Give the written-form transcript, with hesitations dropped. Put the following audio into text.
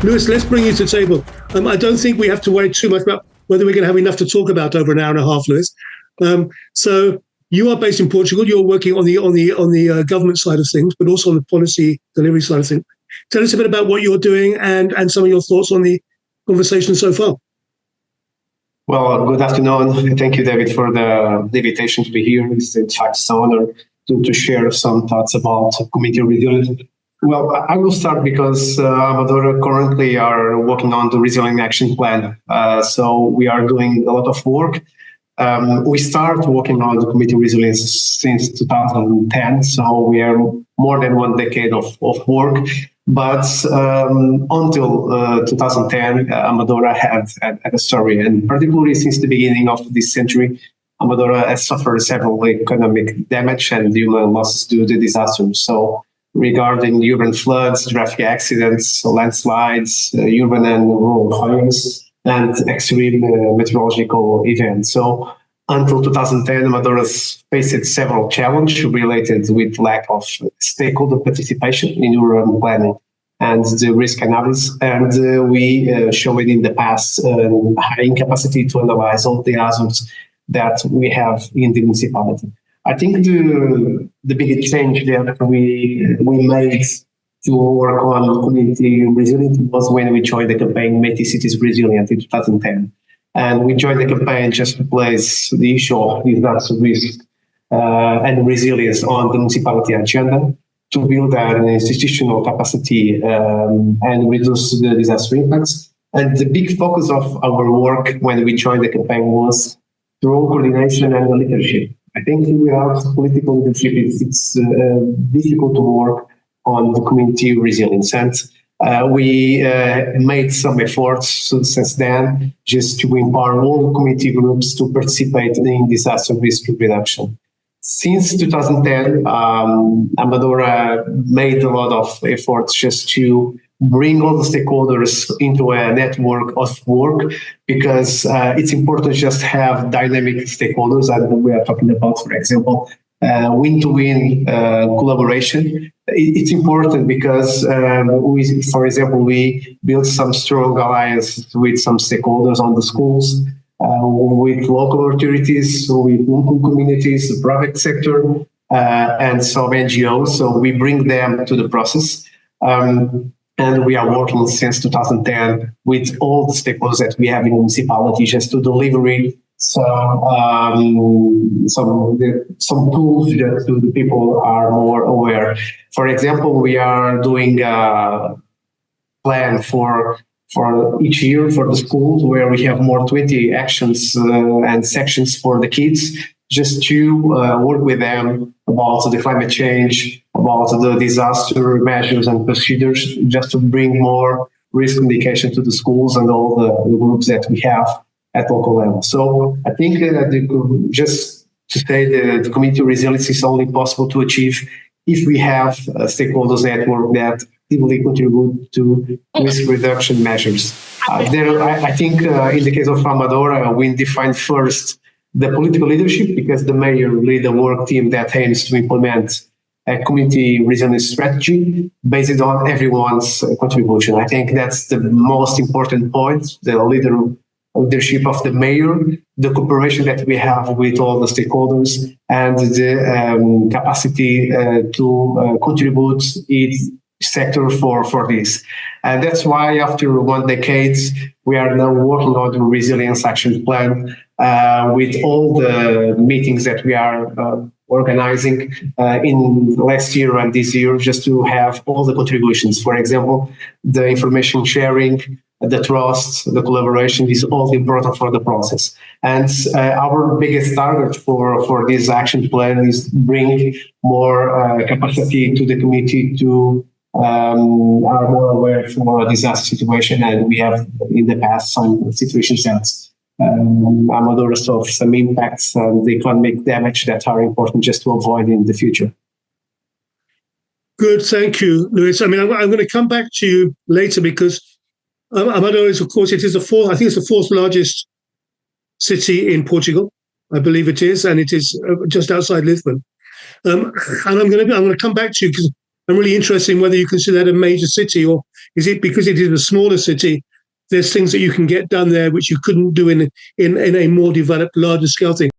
Lewis, let's bring you to the table. I don't think we have to worry too much about whether we're going to have enough to talk about over an hour and a half, Lewis. So you are based in Portugal. You're working on the government side of things, but also on the policy delivery side of things. Tell us a bit about what you're doing and some of your thoughts on the conversation so far. Well, good afternoon. Thank you, David, for the invitation to be here. It's in fact an honor to share some thoughts about community resilience. Well, I will start because Amadora currently are working on the Resilient Action Plan. So we are doing a lot of work. We started working on the community resilience since 2010, so we are more than 1 decade of work. But until 2010, Amadora had a story, and particularly since the beginning of this century, Amadora has suffered several economic damage and human losses due to disasters. So regarding urban floods, traffic accidents, landslides, urban and rural fires, and extreme meteorological events. So until 2010, Amadora faced several challenges related with lack of stakeholder participation in urban planning and the risk analysis. And we showed in the past high incapacity to analyze all the hazards that we have in the municipality. I think the biggest change that we made to work on community resilience was when we joined the campaign Make Cities Resilient in 2010. And we joined the campaign just to place the issue of disaster risk and resilience on the municipality agenda to build an institutional capacity and reduce the disaster impacts. And the big focus of our work when we joined the campaign was through coordination and leadership. I think without political leadership, it's difficult to work on the community resilience. And we made some efforts since then just to empower all community groups to participate in disaster risk reduction. Since 2010, Amadora made a lot of efforts just to bring all the stakeholders into a network of work, because it's important to just have dynamic stakeholders. And we are talking about, for example, win-to-win collaboration. It's important because, we built some strong alliances with some stakeholders on the schools, with local authorities, with local communities, the private sector, and some NGOs. So we bring them to the process. And we are working since 2010 with all the stakeholders that we have in the municipality just to deliver some tools that the people are more aware. For example, we are doing a plan for each year for the schools where we have more 20 actions and sections for the kids, just to work with them about the climate change, about the disaster measures and procedures, just to bring more risk communication to the schools and all the groups that we have at local level. So I think just to say that the community resilience is only possible to achieve if we have a stakeholders network that actively contribute to risk reduction measures. I think in the case of Amadora, we defined first the political leadership, because the mayor lead a work team that aims to implement a community resilience strategy based on everyone's contribution. I think that's the most important point, the leadership of the mayor, the cooperation that we have with all the stakeholders, and the capacity to contribute each sector for this. And that's why after 1 decade, we are now working on the Resilience Action Plan with all the meetings that we are organizing in last year and this year, just to have all the contributions. For example, the information sharing, the trust, the collaboration is all important for the process. And our biggest target for this action plan is bring more capacity to the community to are more aware for a disaster situation. And we have in the past some situations that Amadora saw some impacts and the economic damage that are important just to avoid in the future. Good, thank you, Luis. I mean, I'm going to come back to you later because Amadora is, of course, it is the fourth. I think it's the fourth largest city in Portugal. I believe it is, and it is just outside Lisbon. And I'm going to come back to you because I'm really interested in whether you consider that a major city or Is it because it is a smaller city? There's things that you can get done there which you couldn't do in a more developed, larger scale thing.